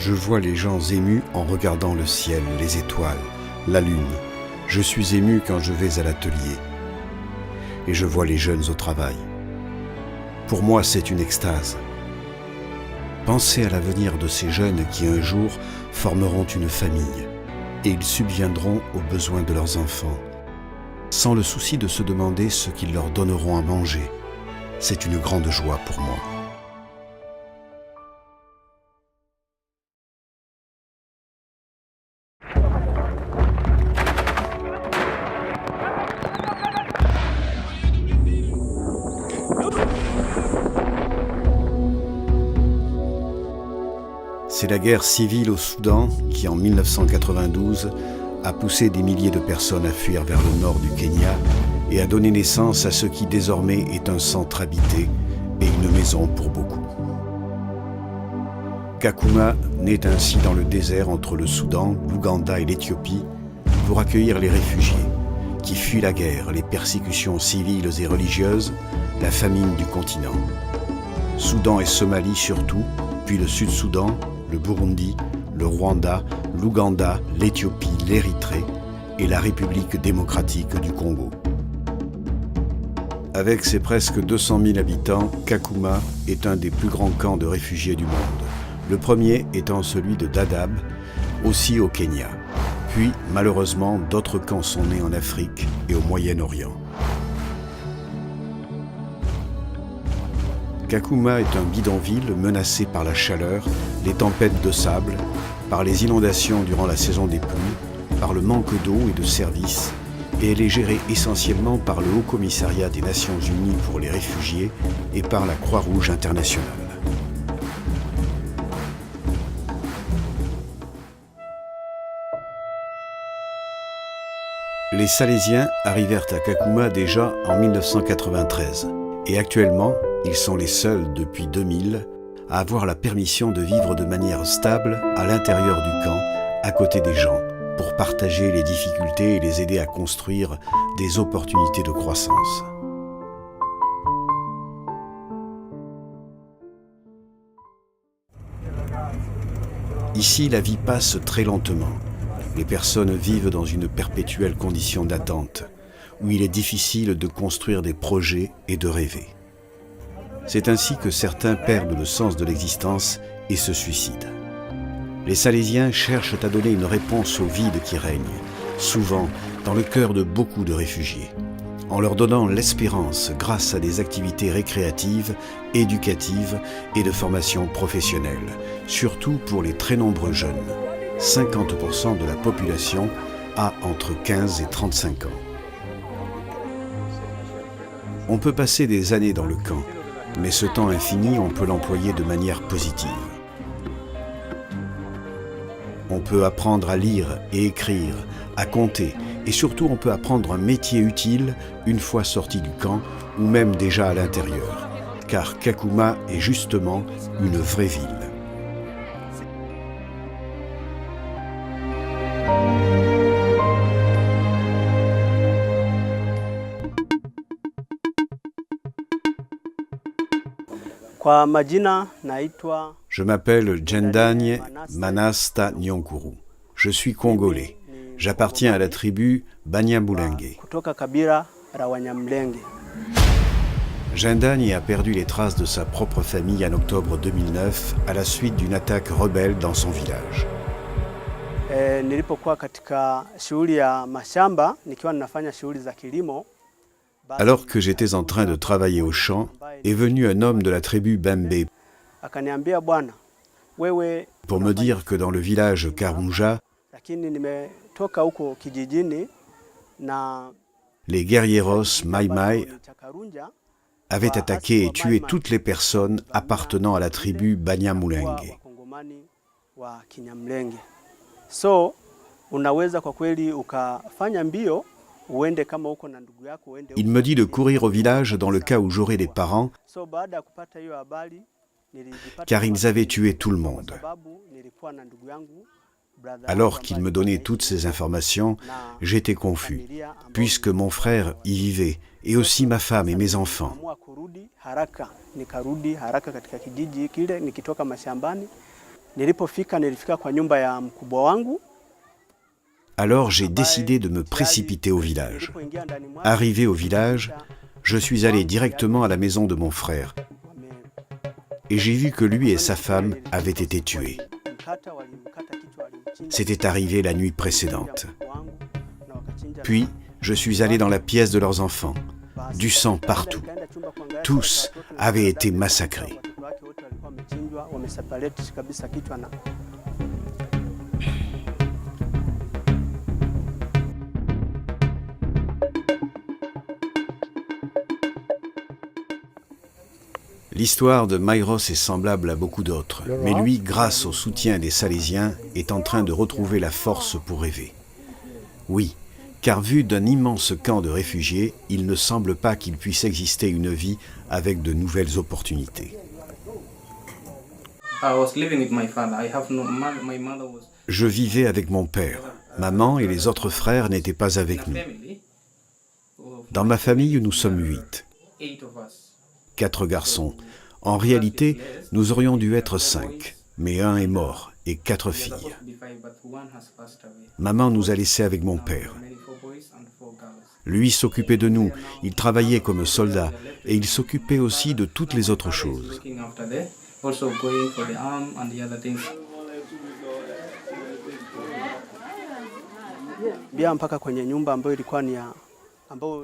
Je vois les gens émus en regardant le ciel, les étoiles, la lune. Je suis ému quand je vais à l'atelier. Et je vois les jeunes au travail. Pour moi, c'est une extase. Pensez à l'avenir de ces jeunes qui un jour formeront une famille et ils subviendront aux besoins de leurs enfants, sans le souci de se demander ce qu'ils leur donneront à manger. C'est une grande joie pour moi. C'est la guerre civile au Soudan qui, en 1992, a poussé des milliers de personnes à fuir vers le nord du Kenya et a donné naissance à ce qui désormais est un centre habité et une maison pour beaucoup. Kakuma naît ainsi dans le désert entre le Soudan, l'Ouganda et l'Éthiopie pour accueillir les réfugiés qui fuient la guerre, les persécutions civiles et religieuses, la famine du continent. Soudan et Somalie surtout, puis le Sud-Soudan, le Burundi, le Rwanda, l'Ouganda, l'Éthiopie, l'Érythrée et la République démocratique du Congo. Avec ses presque 200 000 habitants, Kakuma est un des plus grands camps de réfugiés du monde. Le premier étant celui de Dadaab, aussi au Kenya. Puis, malheureusement, d'autres camps sont nés en Afrique et au Moyen-Orient. Kakuma est un bidonville menacé par la chaleur, les tempêtes de sable, par les inondations durant la saison des pluies, par le manque d'eau et de services, et elle est gérée essentiellement par le Haut Commissariat des Nations Unies pour les réfugiés et par la Croix-Rouge internationale. Les Salésiens arrivèrent à Kakuma déjà en 1993 et actuellement, ils sont les seuls depuis 2000 à avoir la permission de vivre de manière stable à l'intérieur du camp, à côté des gens, pour partager les difficultés et les aider à construire des opportunités de croissance. Ici, la vie passe très lentement. Les personnes vivent dans une perpétuelle condition d'attente, où il est difficile de construire des projets et de rêver. C'est ainsi que certains perdent le sens de l'existence et se suicident. Les Salésiens cherchent à donner une réponse au vide qui règne, souvent dans le cœur de beaucoup de réfugiés, en leur donnant l'espérance grâce à des activités récréatives, éducatives et de formation professionnelle, surtout pour les très nombreux jeunes. 50% de la population a entre 15 et 35 ans. On peut passer des années dans le camp, mais ce temps infini, on peut l'employer de manière positive. On peut apprendre à lire et écrire, à compter, et surtout on peut apprendre un métier utile une fois sorti du camp ou même déjà à l'intérieur, car Kakuma est justement une vraie ville. Je m'appelle Jendanye Manasta Nyonkuru. Je suis congolais. J'appartiens à la tribu Banyamulenge. Jendanye a perdu les traces de sa propre famille en octobre 2009 à la suite d'une attaque rebelle dans son village. Alors que j'étais en train de travailler au champ, est venu un homme de la tribu Bembe pour me dire que dans le village Karunja, les guerrieros Mai Mai avaient attaqué et tué toutes les personnes appartenant à la tribu Banyamulenge. Il me dit de courir au village dans le cas où j'aurais des parents, car ils avaient tué tout le monde. Alors qu'il me donnait toutes ces informations, j'étais confus, puisque mon frère y vivait, et aussi ma femme et mes enfants. Nilifika kwa nyumba ya mkubwa wangu. Alors j'ai décidé de me précipiter au village. Arrivé au village, je suis allé directement à la maison de mon frère et j'ai vu que lui et sa femme avaient été tués. C'était arrivé la nuit précédente. Puis, je suis allé dans la pièce de leurs enfants. Du sang partout. Tous avaient été massacrés. L'histoire de Mayros est semblable à beaucoup d'autres, mais lui, grâce au soutien des Salésiens, est en train de retrouver la force pour rêver. Oui, car vu d'un immense camp de réfugiés, il ne semble pas qu'il puisse exister une vie avec de nouvelles opportunités. Je vivais avec mon père. Maman et les autres frères n'étaient pas avec nous. Dans ma famille, nous sommes 8. 4 garçons. En réalité, nous aurions dû être 5, mais un est mort et 4 filles. Maman nous a laissés avec mon père. Lui s'occupait de nous, il travaillait comme soldat et il s'occupait aussi de toutes les autres choses.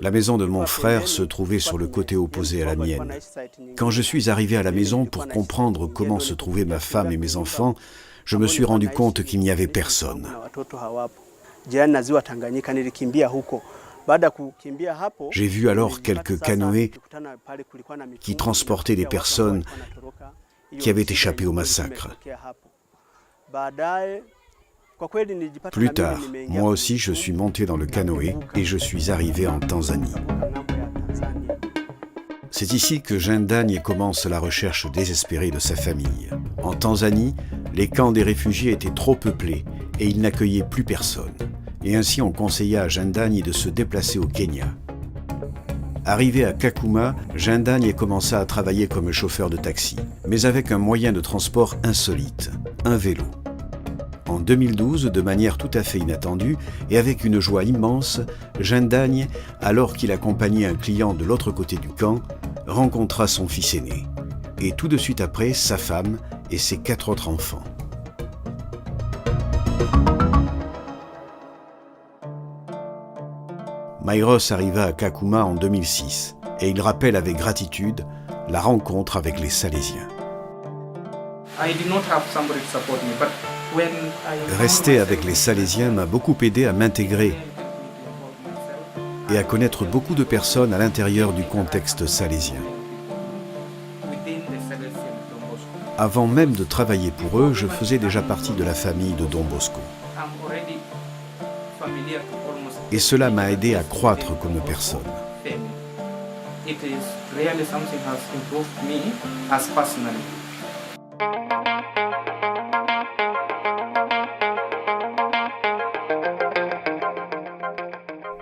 La maison de mon frère se trouvait sur le côté opposé à la mienne. Quand je suis arrivé à la maison pour comprendre comment se trouvaient ma femme et mes enfants, je me suis rendu compte qu'il n'y avait personne. J'ai vu alors quelques canoës qui transportaient des personnes qui avaient échappé au massacre. Plus tard, moi aussi je suis monté dans le canoë et je suis arrivé en Tanzanie. C'est ici que Jendanye commence la recherche désespérée de sa famille. En Tanzanie, les camps des réfugiés étaient trop peuplés et ils n'accueillaient plus personne. Et ainsi on conseilla à Jendanye de se déplacer au Kenya. Arrivé à Kakuma, Jendanye commença à travailler comme chauffeur de taxi, mais avec un moyen de transport insolite, un vélo. En 2012, de manière tout à fait inattendue et avec une joie immense, Jendanye, alors qu'il accompagnait un client de l'autre côté du camp, rencontra son fils aîné. Et tout de suite après, sa femme et ses 4 autres enfants. Mayros arriva à Kakuma en 2006 et il rappelle avec gratitude la rencontre avec les Salésiens. Rester avec les Salésiens m'a beaucoup aidé à m'intégrer et à connaître beaucoup de personnes à l'intérieur du contexte salésien. Avant même de travailler pour eux, je faisais déjà partie de la famille de Don Bosco. Et cela m'a aidé à croître comme personne.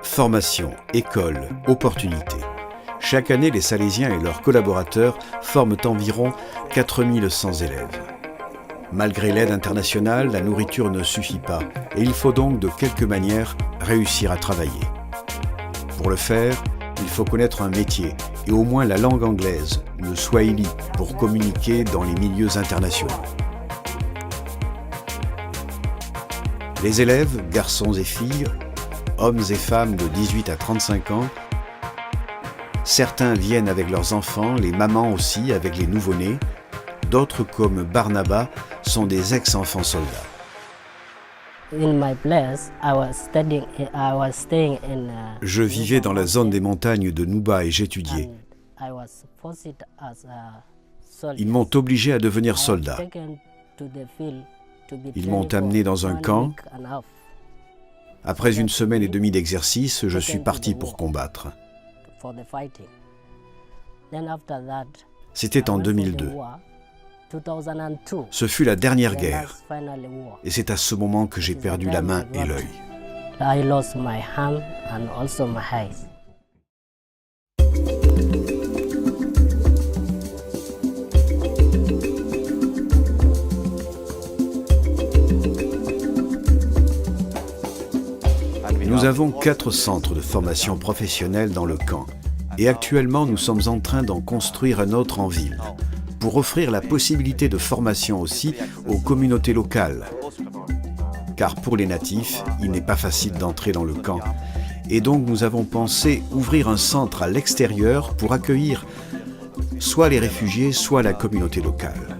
Formation, école, opportunités. Chaque année, les Salésiens et leurs collaborateurs forment environ 4100 élèves. Malgré l'aide internationale, la nourriture ne suffit pas et il faut donc de quelque manière réussir à travailler. Pour le faire, il faut connaître un métier et au moins la langue anglaise, le swahili, pour communiquer dans les milieux internationaux. Les élèves, garçons et filles, hommes et femmes de 18 à 35 ans, certains viennent avec leurs enfants, les mamans aussi avec les nouveau-nés, d'autres comme Barnaba sont des ex-enfants soldats. Je vivais dans la zone des montagnes de Nuba et j'étudiais. Ils m'ont obligé à devenir soldat. Ils m'ont amené dans un camp. Après 1 semaine et demie d'exercice, je suis parti pour combattre. C'était en 2002. Ce fut la dernière guerre. Et c'est à ce moment que j'ai perdu la main et l'œil. Nous avons 4 centres de formation professionnelle dans le camp et actuellement nous sommes en train d'en construire un autre en ville pour offrir la possibilité de formation aussi aux communautés locales. Car pour les natifs, il n'est pas facile d'entrer dans le camp et donc nous avons pensé ouvrir un centre à l'extérieur pour accueillir soit les réfugiés, soit la communauté locale.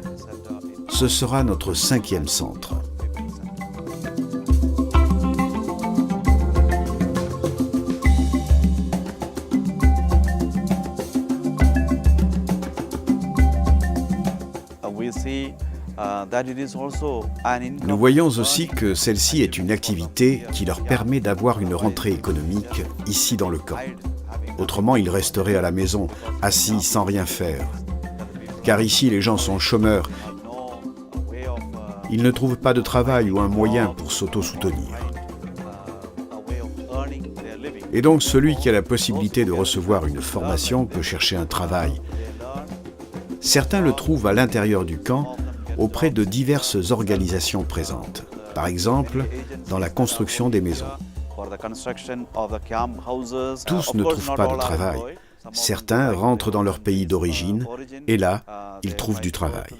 Ce sera notre 5e centre. Nous voyons aussi que celle-ci est une activité qui leur permet d'avoir une rentrée économique ici dans le camp. Autrement, ils resteraient à la maison, assis sans rien faire. Car ici, les gens sont chômeurs. Ils ne trouvent pas de travail ou un moyen pour s'auto-soutenir. Et donc, celui qui a la possibilité de recevoir une formation peut chercher un travail. Certains le trouvent à l'intérieur du camp, auprès de diverses organisations présentes. Par exemple, dans la construction des maisons. Tous ne trouvent pas de travail. Certains rentrent dans leur pays d'origine et là, ils trouvent du travail.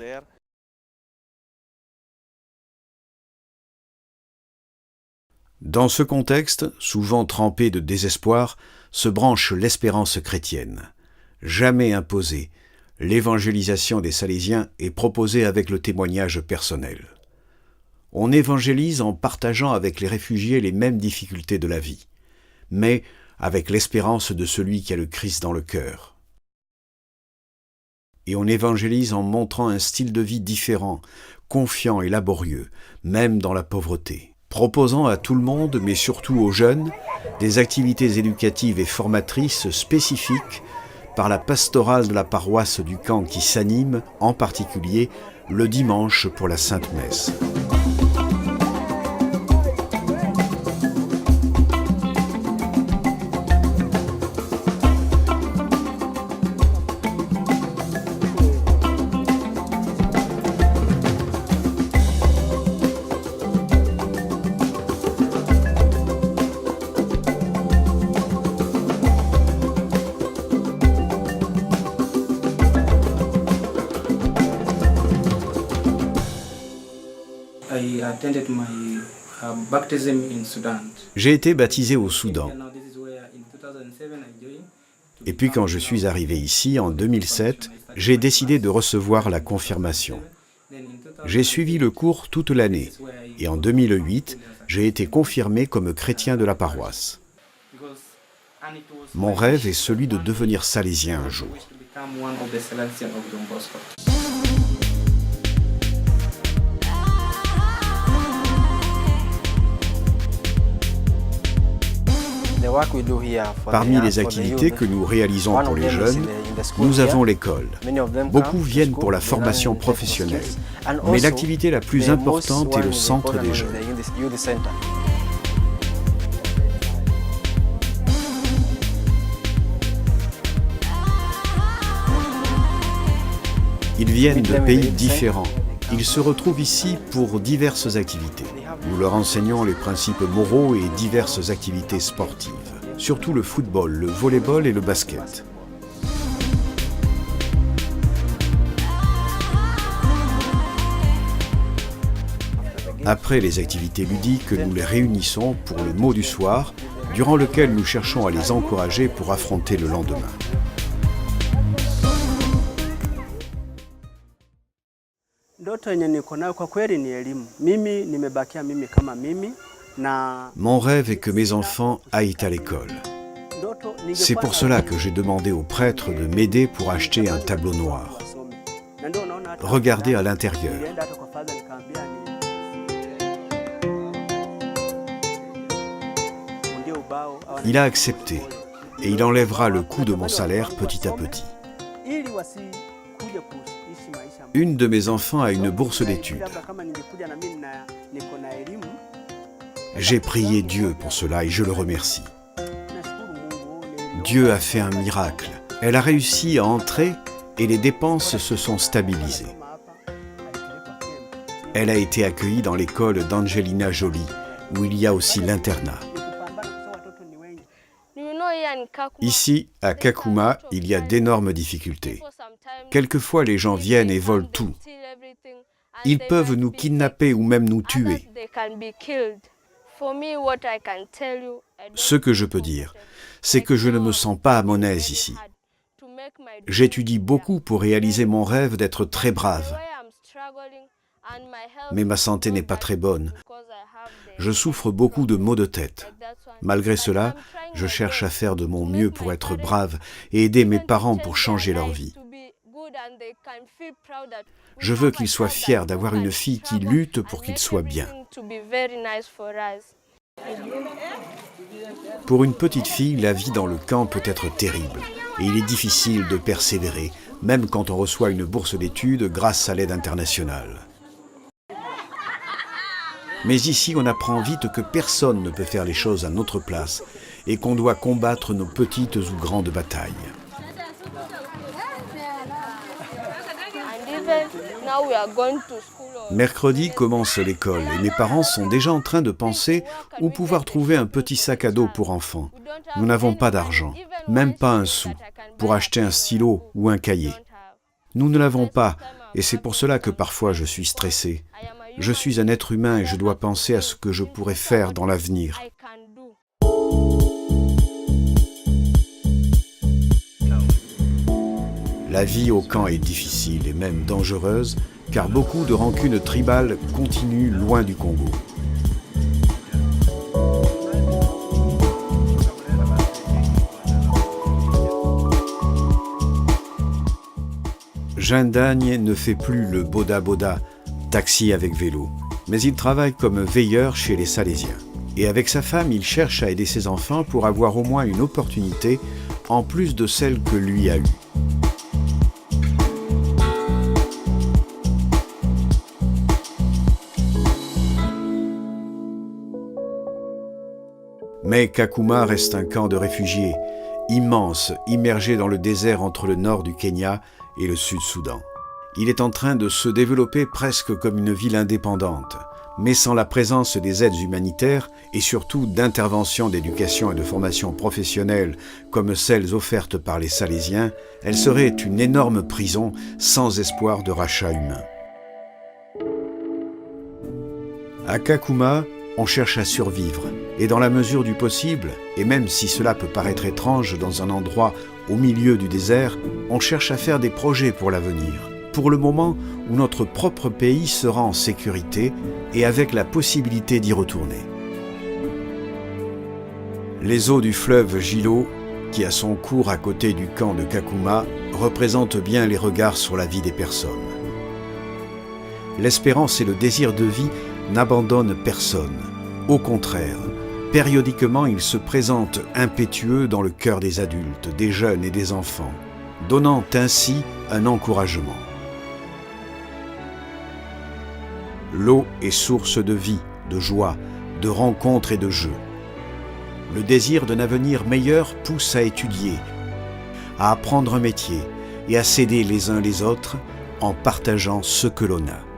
Dans ce contexte, souvent trempé de désespoir, se branche l'espérance chrétienne. Jamais imposée, l'évangélisation des Salésiens est proposée avec le témoignage personnel. On évangélise en partageant avec les réfugiés les mêmes difficultés de la vie, mais avec l'espérance de celui qui a le Christ dans le cœur. Et on évangélise en montrant un style de vie différent, confiant et laborieux, même dans la pauvreté, proposant à tout le monde, mais surtout aux jeunes, des activités éducatives et formatrices spécifiques par la pastorale de la paroisse du camp qui s'anime, en particulier, le dimanche pour la Sainte Messe. J'ai été baptisé au Soudan. Et puis quand je suis arrivé ici, en 2007, j'ai décidé de recevoir la confirmation. J'ai suivi le cours toute l'année et en 2008, j'ai été confirmé comme chrétien de la paroisse. Mon rêve est celui de devenir salésien un jour. Parmi les activités que nous réalisons pour les jeunes, nous avons l'école. Beaucoup viennent pour la formation professionnelle, mais l'activité la plus importante est le centre des jeunes. Ils viennent de pays différents. Ils se retrouvent ici pour diverses activités. Nous leur enseignons les principes moraux et diverses activités sportives, surtout le football, le volley-ball et le basket. Après les activités ludiques, nous les réunissons pour le mot du soir, durant lequel nous cherchons à les encourager pour affronter le lendemain. Mon rêve est que mes enfants aillent à l'école. C'est pour cela que j'ai demandé au prêtre de m'aider pour acheter un tableau noir. Regardez à l'intérieur. Il a accepté et il enlèvera le coût de mon salaire petit à petit. Une de mes enfants a une bourse d'études. J'ai prié Dieu pour cela et je le remercie. Dieu a fait un miracle. Elle a réussi à entrer et les dépenses se sont stabilisées. Elle a été accueillie dans l'école d'Angelina Jolie, où il y a aussi l'internat. Ici, à Kakuma, il y a d'énormes difficultés. Quelquefois, les gens viennent et volent tout. Ils peuvent nous kidnapper ou même nous tuer. Ce que je peux dire, c'est que je ne me sens pas à mon aise ici. J'étudie beaucoup pour réaliser mon rêve d'être très brave. Mais ma santé n'est pas très bonne. Je souffre beaucoup de maux de tête. Malgré cela, je cherche à faire de mon mieux pour être brave et aider mes parents pour changer leur vie. Je veux qu'ils soient fiers d'avoir une fille qui lutte pour qu'ils soient bien. Pour une petite fille, la vie dans le camp peut être terrible et il est difficile de persévérer, même quand on reçoit une bourse d'études grâce à l'aide internationale. Mais ici, on apprend vite que personne ne peut faire les choses à notre place et qu'on doit combattre nos petites ou grandes batailles. Mercredi commence l'école et mes parents sont déjà en train de penser où pouvoir trouver un petit sac à dos pour enfants. Nous n'avons pas d'argent, même pas un sou, pour acheter un stylo ou un cahier. Nous ne l'avons pas et c'est pour cela que parfois je suis stressé. Je suis un être humain et je dois penser à ce que je pourrais faire dans l'avenir. La vie au camp est difficile et même dangereuse, car beaucoup de rancunes tribales continuent loin du Congo. Jean Dagne ne fait plus le boda-boda, taxi avec vélo, mais il travaille comme veilleur chez les Salésiens. Et avec sa femme, il cherche à aider ses enfants pour avoir au moins une opportunité en plus de celle que lui a eue. Mais Kakuma reste un camp de réfugiés, immense, immergé dans le désert entre le nord du Kenya et le Sud-Soudan. Il est en train de se développer presque comme une ville indépendante, mais sans la présence des aides humanitaires et surtout d'interventions d'éducation et de formation professionnelle comme celles offertes par les Salésiens, elle serait une énorme prison sans espoir de rachat humain. À Kakuma, on cherche à survivre, et dans la mesure du possible, et même si cela peut paraître étrange dans un endroit au milieu du désert, on cherche à faire des projets pour l'avenir, pour le moment où notre propre pays sera en sécurité et avec la possibilité d'y retourner. Les eaux du fleuve Gilo, qui a son cours à côté du camp de Kakuma, représentent bien les regards sur la vie des personnes. L'espérance et le désir de vie n'abandonnent personne. Au contraire, périodiquement, ils se présentent impétueux dans le cœur des adultes, des jeunes et des enfants, donnant ainsi un encouragement. L'eau est source de vie, de joie, de rencontres et de jeux. Le désir d'un avenir meilleur pousse à étudier, à apprendre un métier et à s'aider les uns les autres en partageant ce que l'on a.